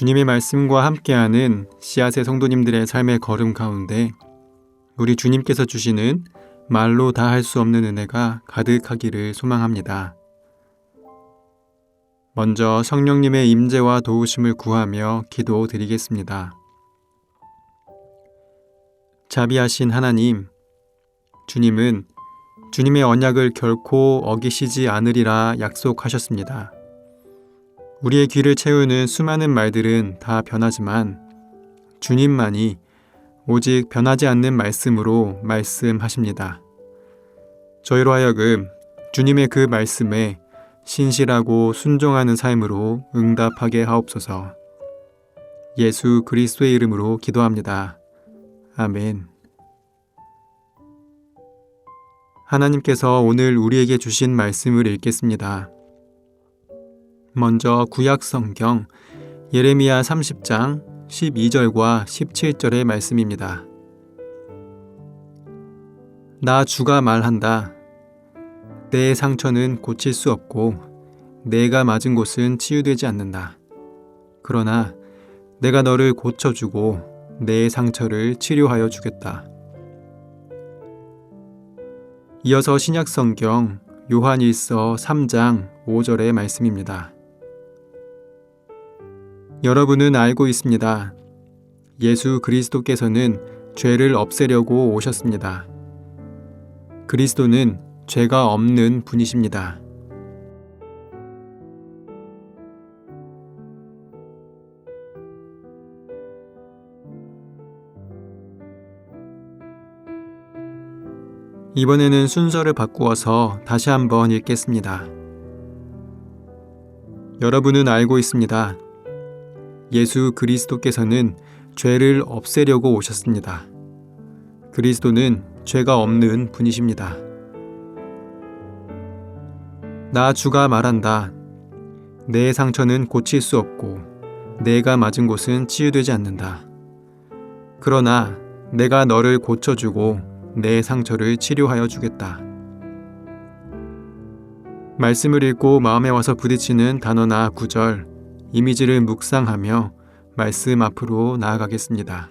주님의 말씀과 함께하는 씨앗의 성도님들의 삶의 걸음 가운데 우리 주님께서 주시는 말로 다 할 수 없는 은혜가 가득하기를 소망합니다. 먼저 성령님의 임재와 도우심을 구하며 기도드리겠습니다. 자비하신 하나님, 주님은 주님의 언약을 결코 어기시지 않으리라 약속하셨습니다. 우리의 귀를 채우는 수많은 말들은 다 변하지만 주님만이 오직 변하지 않는 말씀으로 말씀하십니다. 저희로 하여금 주님의 그 말씀에 신실하고 순종하는 삶으로 응답하게 하옵소서. 예수 그리스도의 이름으로 기도합니다. 아멘. 하나님께서 오늘 우리에게 주신 말씀을 읽겠습니다. 먼저 구약 성경 예레미야 30장 12절과 17절의 말씀입니다. 나 주가 말한다. 내 상처는 고칠 수 없고 내가 맞은 곳은 치유되지 않는다. 그러나 내가 너를 고쳐주고 내 상처를 치료하여 주겠다. 이어서 신약 성경 요한일서 3장 5절의 말씀입니다. 여러분은 알고 있습니다. 예수 그리스도께서는 죄를 없애려고 오셨습니다. 그리스도는 죄가 없는 분이십니다. 이번에는 순서를 바꾸어서 다시 한번 읽겠습니다. 여러분은 알고 있습니다. 예수 그리스도께서는 죄를 없애려고 오셨습니다. 그리스도는 죄가 없는 분이십니다. 나 주가 말한다. 내 상처는 고칠 수 없고 내가 맞은 곳은 치유되지 않는다. 그러나 내가 너를 고쳐주고 내 상처를 치료하여 주겠다. 말씀을 읽고 마음에 와서 부딪히는 단어나 구절, 이미지를 묵상하며 말씀 앞으로 나아가겠습니다.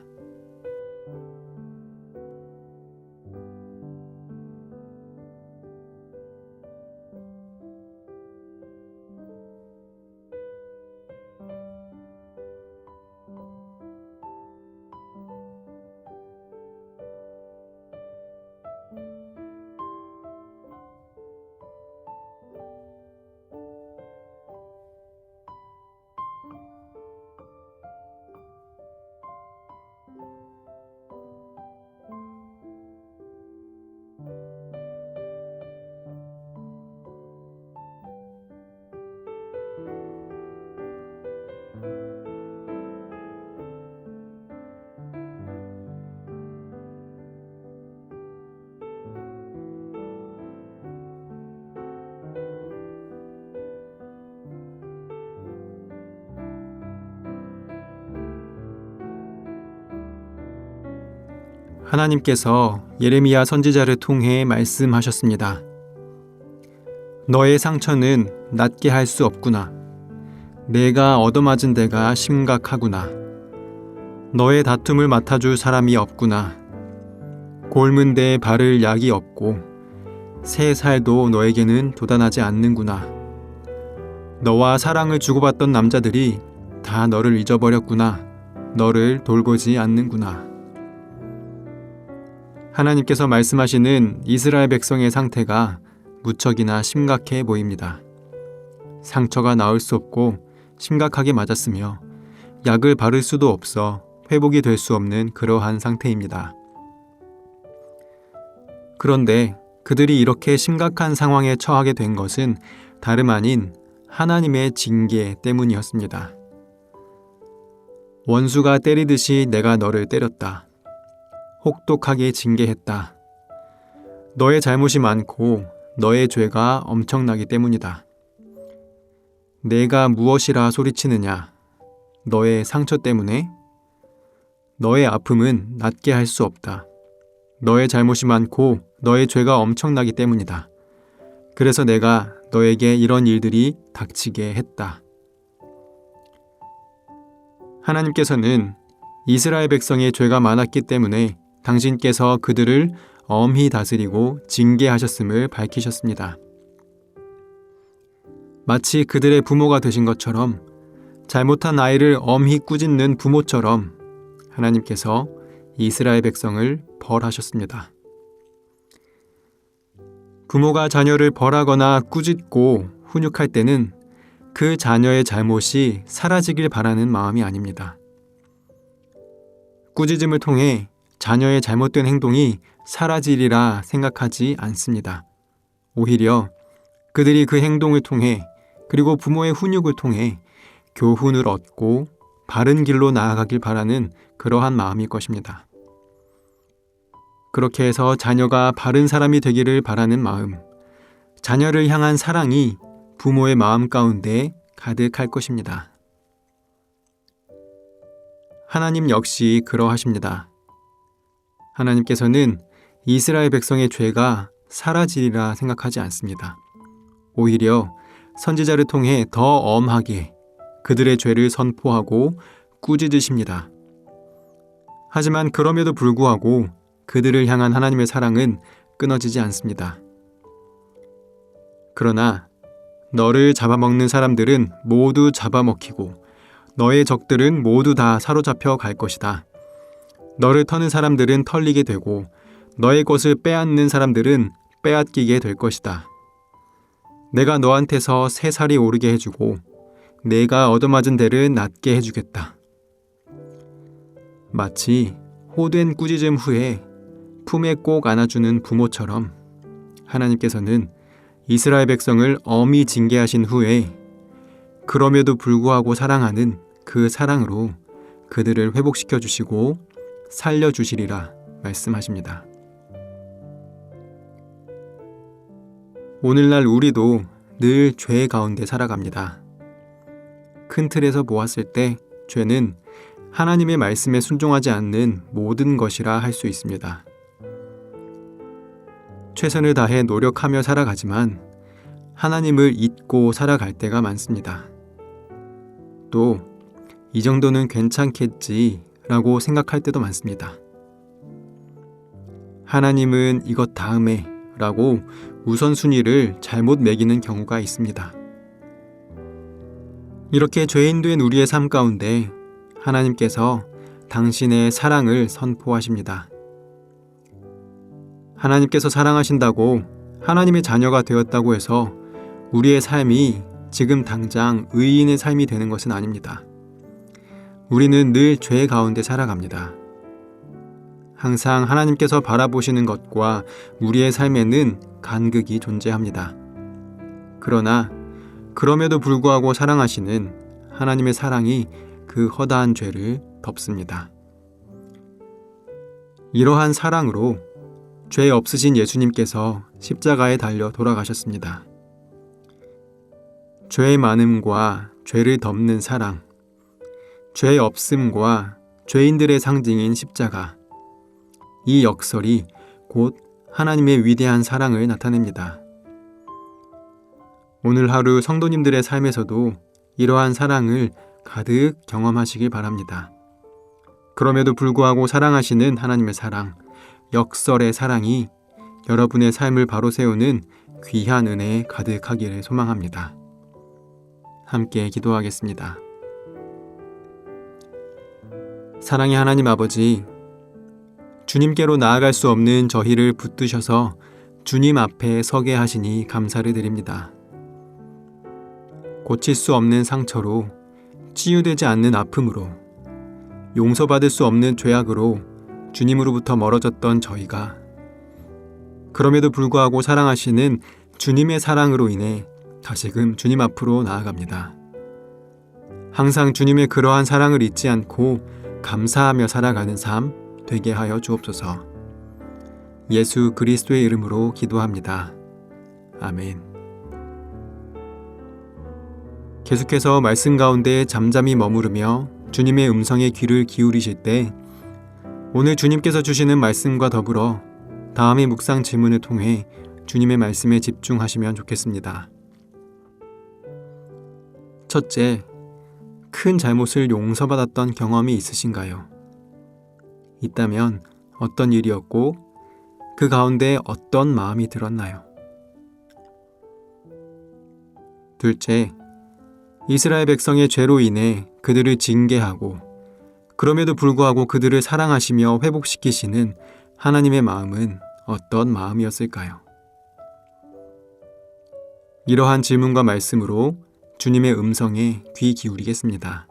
하나님께서 예레미야 선지자를 통해 말씀하셨습니다. 너의 상처는 낫게 할 수 없구나. 내가 얻어맞은 데가 심각하구나. 너의 다툼을 맡아줄 사람이 없구나. 곪은 데에 바를 약이 없고 새 살도 너에게는 돋아나지 않는구나. 너와 사랑을 주고받던 남자들이 다 너를 잊어버렸구나. 너를 돌보지 않는구나. 하나님께서 말씀하시는 이스라엘 백성의 상태가 무척이나 심각해 보입니다. 상처가 나을 수 없고 심각하게 맞았으며 약을 바를 수도 없어 회복이 될 수 없는 그러한 상태입니다. 그런데 그들이 이렇게 심각한 상황에 처하게 된 것은 다름 아닌 하나님의 징계 때문이었습니다. 원수가 때리듯이 내가 너를 때렸다. 혹독하게 징계했다. 너의 잘못이 많고 너의 죄가 엄청나기 때문이다. 내가 무엇이라 소리치느냐? 너의 상처 때문에? 너의 아픔은 낫게 할 수 없다. 너의 잘못이 많고 너의 죄가 엄청나기 때문이다. 그래서 내가 너에게 이런 일들이 닥치게 했다. 하나님께서는 이스라엘 백성의 죄가 많았기 때문에 당신께서 그들을 엄히 다스리고 징계하셨음을 밝히셨습니다. 마치 그들의 부모가 되신 것처럼, 잘못한 아이를 엄히 꾸짖는 부모처럼 하나님께서 이스라엘 백성을 벌하셨습니다. 부모가 자녀를 벌하거나 꾸짖고 훈육할 때는 그 자녀의 잘못이 사라지길 바라는 마음이 아닙니다. 꾸짖음을 통해 자녀의 잘못된 행동이 사라지리라 생각하지 않습니다. 오히려 그들이 그 행동을 통해, 그리고 부모의 훈육을 통해 교훈을 얻고 바른 길로 나아가길 바라는 그러한 마음일 것입니다. 그렇게 해서 자녀가 바른 사람이 되기를 바라는 마음, 자녀를 향한 사랑이 부모의 마음 가운데 가득할 것입니다. 하나님 역시 그러하십니다. 하나님께서는 이스라엘 백성의 죄가 사라지리라 생각하지 않습니다. 오히려 선지자를 통해 더 엄하게 그들의 죄를 선포하고 꾸짖으십니다. 하지만 그럼에도 불구하고 그들을 향한 하나님의 사랑은 끊어지지 않습니다. 그러나 너를 잡아먹는 사람들은 모두 잡아먹히고 너의 적들은 모두 다 사로잡혀 갈 것이다. 너를 터는 사람들은 털리게 되고 너의 것을 빼앗는 사람들은 빼앗기게 될 것이다. 내가 너한테서 새 살이 오르게 해주고 내가 얻어맞은 데를 낫게 해주겠다. 마치 호된 꾸짖음 후에 품에 꼭 안아주는 부모처럼 하나님께서는 이스라엘 백성을 엄히 징계하신 후에 그럼에도 불구하고 사랑하는 그 사랑으로 그들을 회복시켜 주시고 살려주시리라 말씀하십니다. 오늘날 우리도 늘 죄 가운데 살아갑니다. 큰 틀에서 보았을 때 죄는 하나님의 말씀에 순종하지 않는 모든 것이라 할 수 있습니다. 최선을 다해 노력하며 살아가지만 하나님을 잊고 살아갈 때가 많습니다. 또 이 정도는 괜찮겠지라고 생각할 때도 많습니다. 하나님은 이것 다음에 라고 우선순위를 잘못 매기는 경우가 있습니다. 이렇게 죄인된 우리의 삶 가운데 하나님께서 당신의 사랑을 선포하십니다. 하나님께서 사랑하신다고 하나님의 자녀가 되었다고 해서 우리의 삶이 지금 당장 의인의 삶이 되는 것은 아닙니다. 우리는 늘 죄 가운데 살아갑니다. 항상 하나님께서 바라보시는 것과 우리의 삶에는 간극이 존재합니다. 그러나 그럼에도 불구하고 사랑하시는 하나님의 사랑이 그 허다한 죄를 덮습니다. 이러한 사랑으로 죄 없으신 예수님께서 십자가에 달려 돌아가셨습니다. 죄의 많음과 죄를 덮는 사랑, 죄 없음과 죄인들의 상징인 십자가, 이 역설이 곧 하나님의 위대한 사랑을 나타냅니다. 오늘 하루 성도님들의 삶에서도 이러한 사랑을 가득 경험하시길 바랍니다. 그럼에도 불구하고 사랑하시는 하나님의 사랑, 역설의 사랑이 여러분의 삶을 바로 세우는 귀한 은혜에 가득하기를 소망합니다. 함께 기도하겠습니다. 사랑의 하나님 아버지, 주님께로 나아갈 수 없는 저희를 붙드셔서 주님 앞에 서게 하시니 감사를 드립니다. 고칠 수 없는 상처로, 치유되지 않는 아픔으로, 용서받을 수 없는 죄악으로 주님으로부터 멀어졌던 저희가 그럼에도 불구하고 사랑하시는 주님의 사랑으로 인해 다시금 주님 앞으로 나아갑니다. 항상 주님의 그러한 사랑을 잊지 않고 감사하며 살아가는 삶 되게 하여 주옵소서. 예수 그리스도의 이름으로 기도합니다. 아멘. 계속해서 말씀 가운데 잠잠히 머무르며 주님의 음성에 귀를 기울이실 때 오늘 주님께서 주시는 말씀과 더불어 다음의 묵상 질문을 통해 주님의 말씀에 집중하시면 좋겠습니다. 첫째, 큰 잘못을 용서받았던 경험이 있으신가요? 있다면 어떤 일이었고 그 가운데 어떤 마음이 들었나요? 둘째, 이스라엘 백성의 죄로 인해 그들을 징계하고 그럼에도 불구하고 그들을 사랑하시며 회복시키시는 하나님의 마음은 어떤 마음이었을까요? 이러한 질문과 말씀으로 주님의 음성에 귀 기울이겠습니다.